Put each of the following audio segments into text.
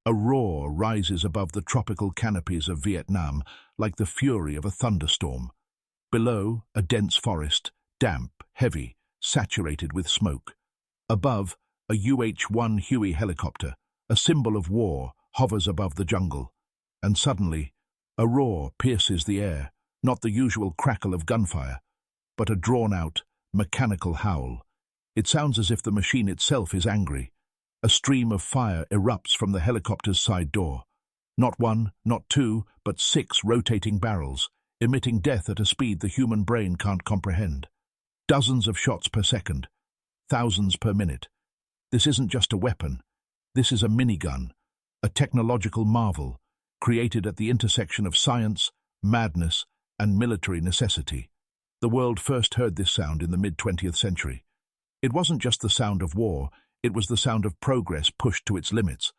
A roar rises above the tropical canopies of Vietnam like the fury of a thunderstorm. Below, a dense forest, damp, heavy, saturated with smoke. Above, a UH-1 Huey helicopter, a symbol of war, hovers above the jungle. And suddenly, a roar pierces the air, not the usual crackle of gunfire, but a drawn-out, mechanical howl. It sounds as if the machine itself is angry. A stream of fire erupts from the helicopter's side door. Not one, not two, but 6 rotating barrels, emitting death at a speed the human brain can't comprehend. Dozens of shots per second, thousands per minute. This isn't just a weapon. This is a minigun, a technological marvel, created at the intersection of science, madness, and military necessity. The world first heard this sound in the mid-20th century. It wasn't just the sound of war, it was the sound of progress pushed to its limits.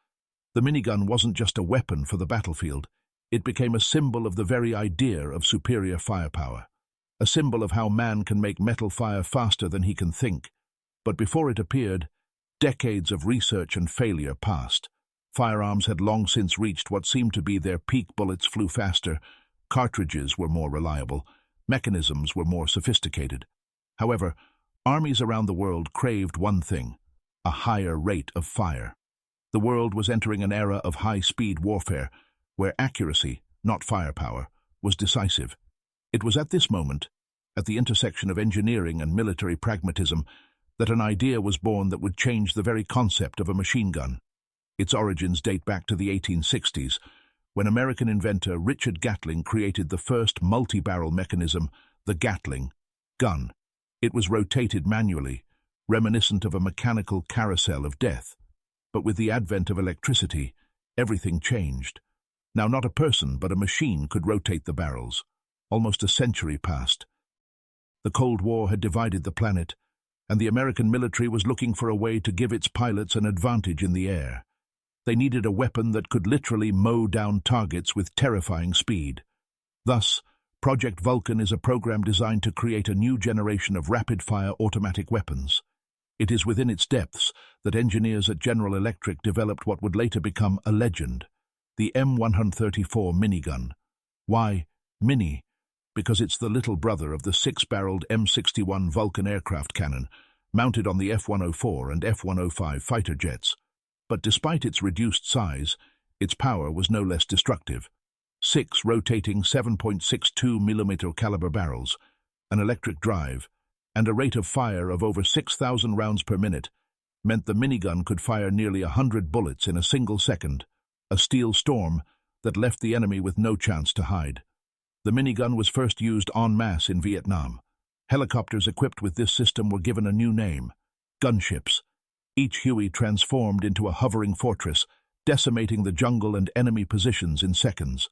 The minigun wasn't just a weapon for the battlefield, it became a symbol of the very idea of superior firepower. A symbol of how man can make metal fire faster than he can think. But before it appeared, decades of research and failure passed. Firearms had long since reached what seemed to be their peak. Bullets flew faster, cartridges were more reliable, mechanisms were more sophisticated. However, armies around the world craved one thing: a higher rate of fire. The world was entering an era of high-speed warfare, where accuracy, not firepower, was decisive. It was at this moment, at the intersection of engineering and military pragmatism, that an idea was born that would change the very concept of a machine gun. Its origins date back to the 1860s, when American inventor Richard Gatling created the first multi-barrel mechanism, the Gatling gun. It was rotated manually, reminiscent of a mechanical carousel of death. But with the advent of electricity, everything changed. Now not a person but a machine could rotate the barrels. Almost a century passed. The Cold War had divided the planet, and the American military was looking for a way to give its pilots an advantage in the air. They needed a weapon that could literally mow down targets with terrifying speed. Thus, Project Vulcan is a program designed to create a new generation of rapid-fire automatic weapons. It is within its depths that engineers at General Electric developed what would later become a legend, the M134 minigun. Why mini? Because it's the little brother of the 6-barreled M61 Vulcan aircraft cannon, mounted on the F-104 and F-105 fighter jets. But despite its reduced size, its power was no less destructive. 6 rotating 7.62mm caliber barrels, an electric drive, and a rate of fire of over 6,000 rounds per minute meant the minigun could fire nearly 100 bullets in a single second, a steel storm that left the enemy with no chance to hide. The minigun was first used en masse in Vietnam. Helicopters equipped with this system were given a new name: gunships. Each Huey transformed into a hovering fortress, decimating the jungle and enemy positions in seconds.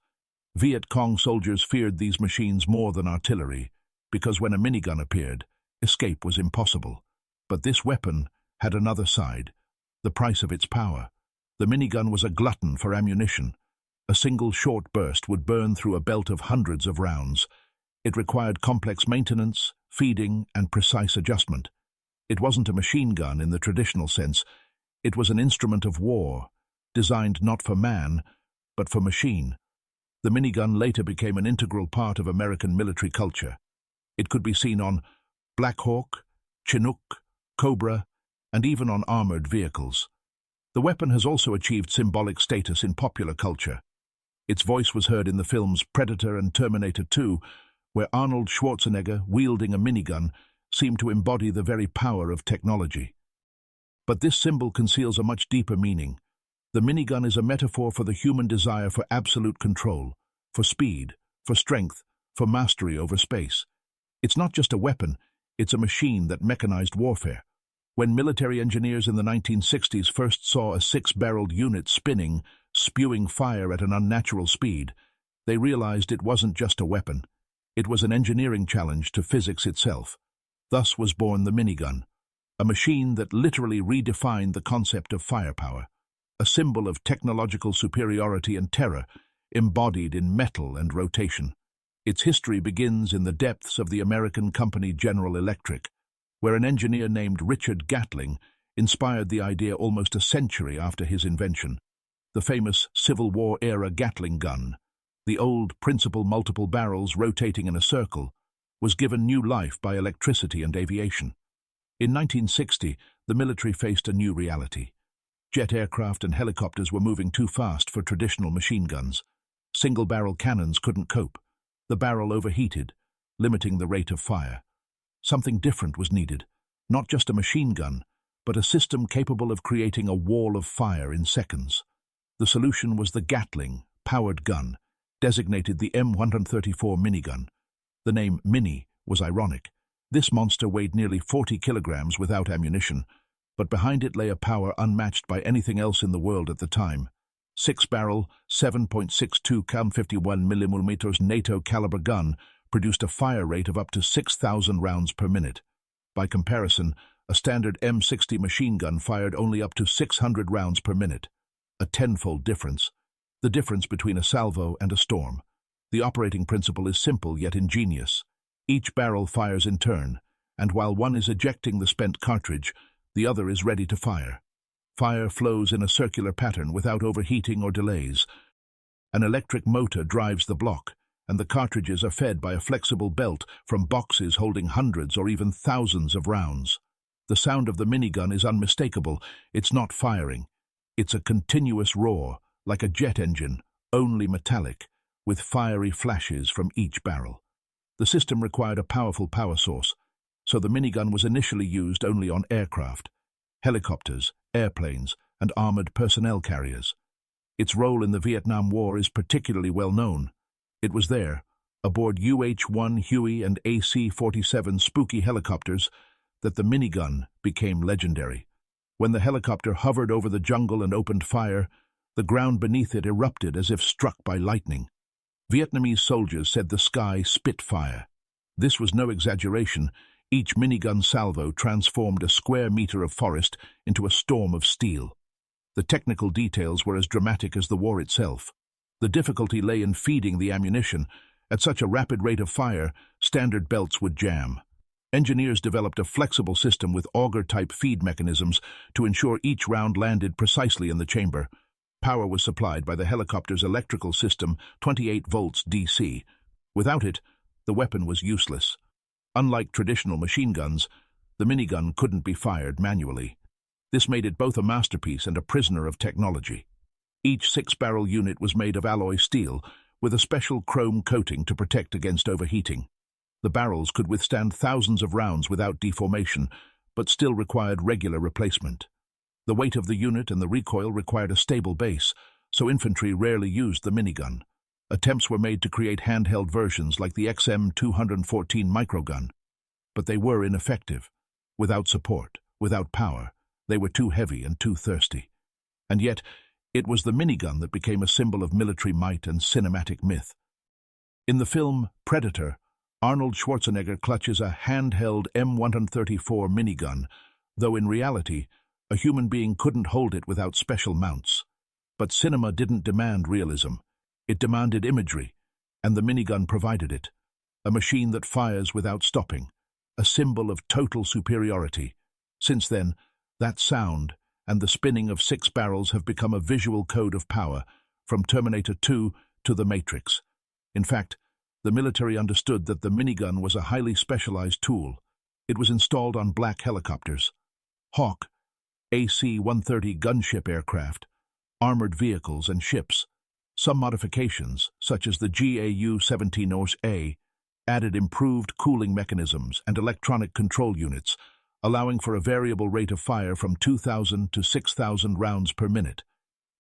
Viet Cong soldiers feared these machines more than artillery, because when a minigun appeared, escape was impossible. But this weapon had another side: the price of its power. The minigun was a glutton for ammunition. A single short burst would burn through a belt of hundreds of rounds. It required complex maintenance, feeding, and precise adjustment. It wasn't a machine gun in the traditional sense. It was an instrument of war, designed not for man, but for machine. The minigun later became an integral part of American military culture. It could be seen on Black Hawk, Chinook, Cobra, and even on armored vehicles. The weapon has also achieved symbolic status in popular culture. Its voice was heard in the films Predator and Terminator 2, where Arnold Schwarzenegger, wielding a minigun, seemed to embody the very power of technology. But this symbol conceals a much deeper meaning. The minigun is a metaphor for the human desire for absolute control, for speed, for strength, for mastery over space. It's not just a weapon, it's a machine that mechanized warfare. When military engineers in the 1960s first saw a 6-barreled unit spinning, spewing fire at an unnatural speed, they realized it wasn't just a weapon. It was an engineering challenge to physics itself. Thus was born the minigun, a machine that literally redefined the concept of firepower, a symbol of technological superiority and terror, embodied in metal and rotation. Its history begins in the depths of the American company General Electric, where an engineer named Richard Gatling inspired the idea almost a century after his invention. the famous Civil War-era Gatling gun, the old principal multiple barrels rotating in a circle, was given new life by electricity and aviation. In 1960, the military faced a new reality. Jet aircraft and helicopters were moving too fast for traditional machine guns. Single-barrel cannons couldn't cope. The barrel overheated, limiting the rate of fire. Something different was needed, not just a machine gun, but a system capable of creating a wall of fire in seconds. The solution was the Gatling, powered gun, designated the M134 minigun. The name Mini was ironic. This monster weighed nearly 40 kilograms without ammunition, but behind it lay a power unmatched by anything else in the world at the time. 6-barrel, 7.62 cal 51mm NATO caliber gun produced a fire rate of up to 6,000 rounds per minute. By comparison, a standard M60 machine gun fired only up to 600 rounds per minute. A tenfold difference. The difference between a salvo and a storm. The operating principle is simple yet ingenious. Each barrel fires in turn, and while one is ejecting the spent cartridge, the other is ready to fire. Fire flows in a circular pattern without overheating or delays. An electric motor drives the block, and the cartridges are fed by a flexible belt from boxes holding hundreds or even thousands of rounds. The sound of the minigun is unmistakable. It's not firing. It's a continuous roar, like a jet engine, only metallic, with fiery flashes from each barrel. The system required a powerful power source, so the minigun was initially used only on aircraft, helicopters, airplanes, and armored personnel carriers. Its role in the Vietnam War is particularly well known. It was there, aboard UH-1 Huey and AC-47 Spooky helicopters, that the minigun became legendary. When the helicopter hovered over the jungle and opened fire, the ground beneath it erupted as if struck by lightning. Vietnamese soldiers said the sky spit fire. This was no exaggeration. Each minigun salvo transformed a square meter of forest into a storm of steel. The technical details were as dramatic as the war itself. The difficulty lay in feeding the ammunition. At such a rapid rate of fire, standard belts would jam. Engineers developed a flexible system with auger-type feed mechanisms to ensure each round landed precisely in the chamber. Power was supplied by the helicopter's electrical system, 28 volts DC. Without it, the weapon was useless. Unlike traditional machine guns, the minigun couldn't be fired manually. This made it both a masterpiece and a prisoner of technology. Each 6-barrel unit was made of alloy steel, with a special chrome coating to protect against overheating. The barrels could withstand thousands of rounds without deformation, but still required regular replacement. The weight of the unit and the recoil required a stable base, so infantry rarely used the minigun. Attempts were made to create handheld versions like the XM214 microgun, but they were ineffective. Without support, without power, they were too heavy and too thirsty. And yet, it was the minigun that became a symbol of military might and cinematic myth. In the film Predator, Arnold Schwarzenegger clutches a handheld M134 minigun, though in reality, a human being couldn't hold it without special mounts. But cinema didn't demand realism. It demanded imagery, and the minigun provided it. A machine that fires without stopping, a symbol of total superiority. Since then, that sound and the spinning of 6 barrels have become a visual code of power, from Terminator 2 to The Matrix. In fact, the military understood that the minigun was a highly specialized tool. It was installed on black helicopters, Hawk, AC-130 gunship aircraft, armored vehicles and ships. Some modifications, such as the GAU-17-A, added improved cooling mechanisms and electronic control units, allowing for a variable rate of fire from 2,000 to 6,000 rounds per minute.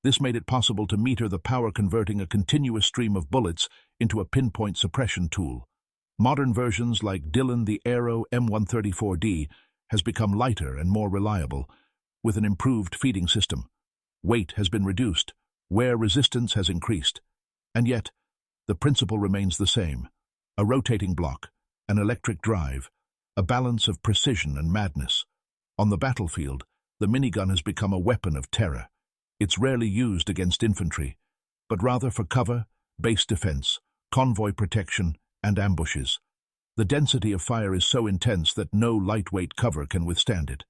This made it possible to meter the power, converting a continuous stream of bullets into a pinpoint suppression tool. Modern versions like Dillon the Aero M134D has become lighter and more reliable, with an improved feeding system. Weight has been reduced, wear resistance has increased, and yet the principle remains the same. A rotating block, an electric drive, a balance of precision and madness. On the battlefield, the minigun has become a weapon of terror. It's rarely used against infantry, but rather for cover, base defense, convoy protection, and ambushes. The density of fire is so intense that no lightweight cover can withstand it.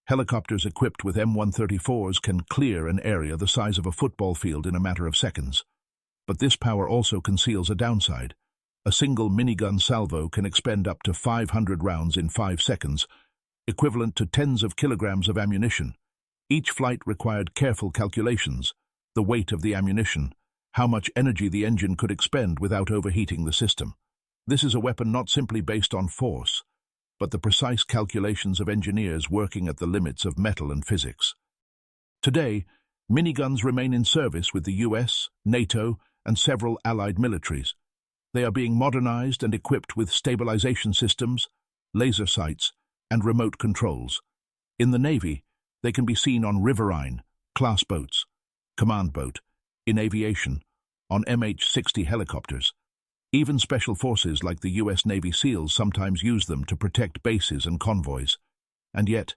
Helicopters equipped with M134s can clear an area the size of a football field in a matter of seconds. But this power also conceals a downside. A single minigun salvo can expend up to 500 rounds in 5 seconds, equivalent to tens of kilograms of ammunition. Each flight required careful calculations: the weight of the ammunition, how much energy the engine could expend without overheating the system. This is a weapon not simply based on force, but the precise calculations of engineers working at the limits of metal and physics. Today, miniguns remain in service with the US, NATO, and several allied militaries. They are being modernized and equipped with stabilization systems, laser sights, and remote controls. In the Navy, they can be seen on riverine, class boats, command boat, in aviation, on MH-60 helicopters. Even special forces like the US Navy SEALs sometimes use them to protect bases and convoys. And yet,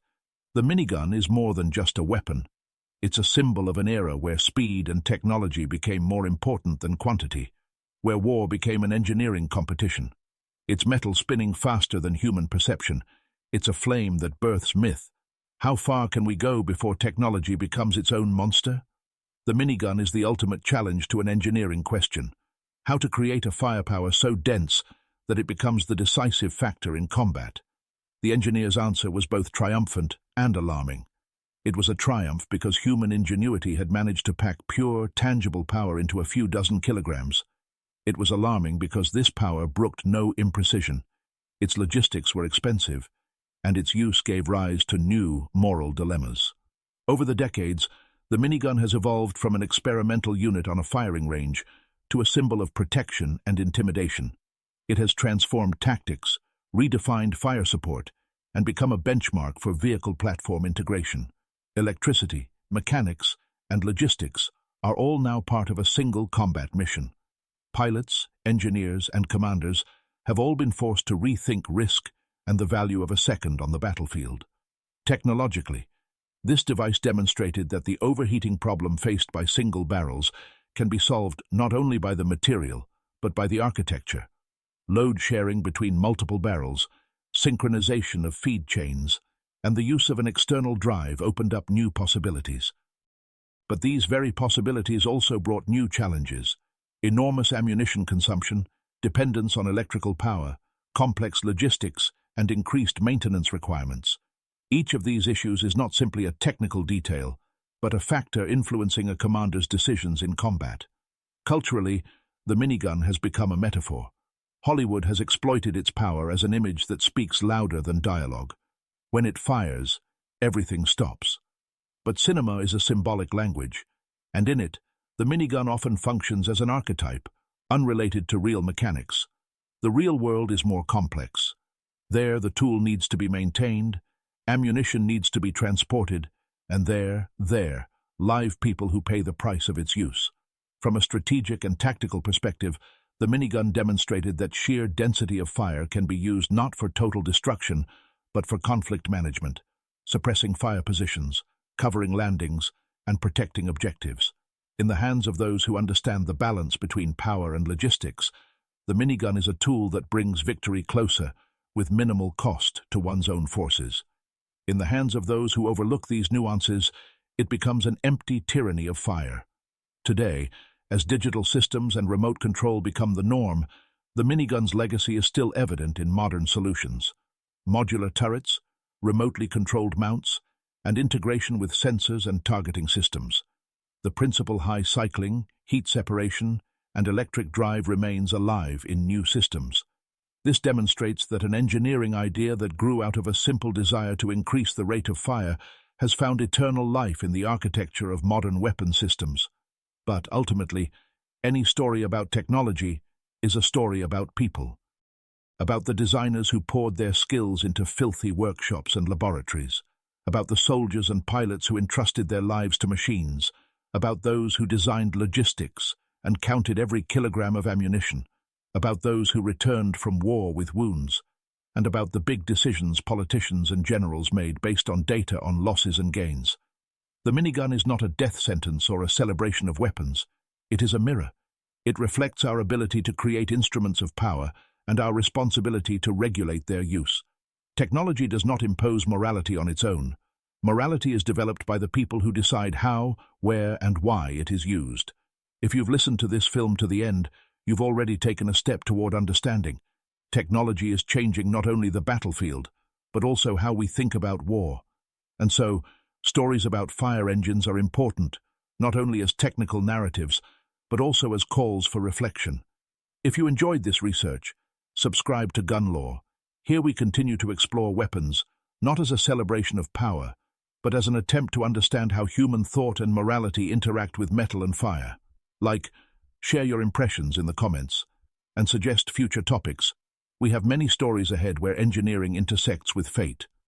the minigun is more than just a weapon. It's a symbol of an era where speed and technology became more important than quantity, where war became an engineering competition. Its metal spinning faster than human perception. It's a flame that births myth. How far can we go before technology becomes its own monster? The minigun is the ultimate challenge to an engineering question: how to create a firepower so dense that it becomes the decisive factor in combat. The engineer's answer was both triumphant and alarming. It was a triumph because human ingenuity had managed to pack pure, tangible power into a few dozen kilograms. It was alarming because this power brooked no imprecision. Its logistics were expensive, and its use gave rise to new moral dilemmas. Over the decades, the minigun has evolved from an experimental unit on a firing range to a symbol of protection and intimidation. It has transformed tactics, redefined fire support, and become a benchmark for vehicle platform integration. Electricity, mechanics, and logistics are all now part of a single combat mission. Pilots, engineers, and commanders have all been forced to rethink risk and the value of a second on the battlefield. Technologically, this device demonstrated that the overheating problem faced by single barrels can be solved not only by the material, but by the architecture. Load sharing between multiple barrels, synchronization of feed chains, and the use of an external drive opened up new possibilities. But these very possibilities also brought new challenges: enormous ammunition consumption, dependence on electrical power, complex logistics, and increased maintenance requirements. Each of these issues is not simply a technical detail, but a factor influencing a commander's decisions in combat. Culturally, the minigun has become a metaphor. Hollywood has exploited its power as an image that speaks louder than dialogue. When it fires, everything stops. But cinema is a symbolic language, and in it, the minigun often functions as an archetype, unrelated to real mechanics. The real world is more complex. There, the tool needs to be maintained, ammunition needs to be transported, and there, live people who pay the price of its use. From a strategic and tactical perspective, the minigun demonstrated that sheer density of fire can be used not for total destruction, but for conflict management, suppressing fire positions, covering landings, and protecting objectives. In the hands of those who understand the balance between power and logistics, the minigun is a tool that brings victory closer, with minimal cost to one's own forces. In the hands of those who overlook these nuances, it becomes an empty tyranny of fire. Today, as digital systems and remote control become the norm, the minigun's legacy is still evident in modern solutions. Modular turrets, remotely controlled mounts, and integration with sensors and targeting systems. The principle high cycling, heat separation, and electric drive remains alive in new systems. This demonstrates that an engineering idea that grew out of a simple desire to increase the rate of fire has found eternal life in the architecture of modern weapon systems. But ultimately, any story about technology is a story about people, about the designers who poured their skills into filthy workshops and laboratories, about the soldiers and pilots who entrusted their lives to machines, about those who designed logistics and counted every kilogram of ammunition, about those who returned from war with wounds, and about the big decisions politicians and generals made based on data on losses and gains. The minigun is not a death sentence or a celebration of weapons. It is a mirror. It reflects our ability to create instruments of power and our responsibility to regulate their use. Technology does not impose morality on its own, Morality is developed by the people who decide how, where, and why it is used. If you've listened to this film to the end, you've already taken a step toward understanding. Technology is changing not only the battlefield, but also how we think about war. And so, stories about fire engines are important, not only as technical narratives, but also as calls for reflection. If you enjoyed this research, subscribe to GunLore. Here we continue to explore weapons, not as a celebration of power, but as an attempt to understand how human thought and morality interact with metal and fire. Share your impressions in the comments, and suggest future topics. We have many stories ahead where engineering intersects with fate.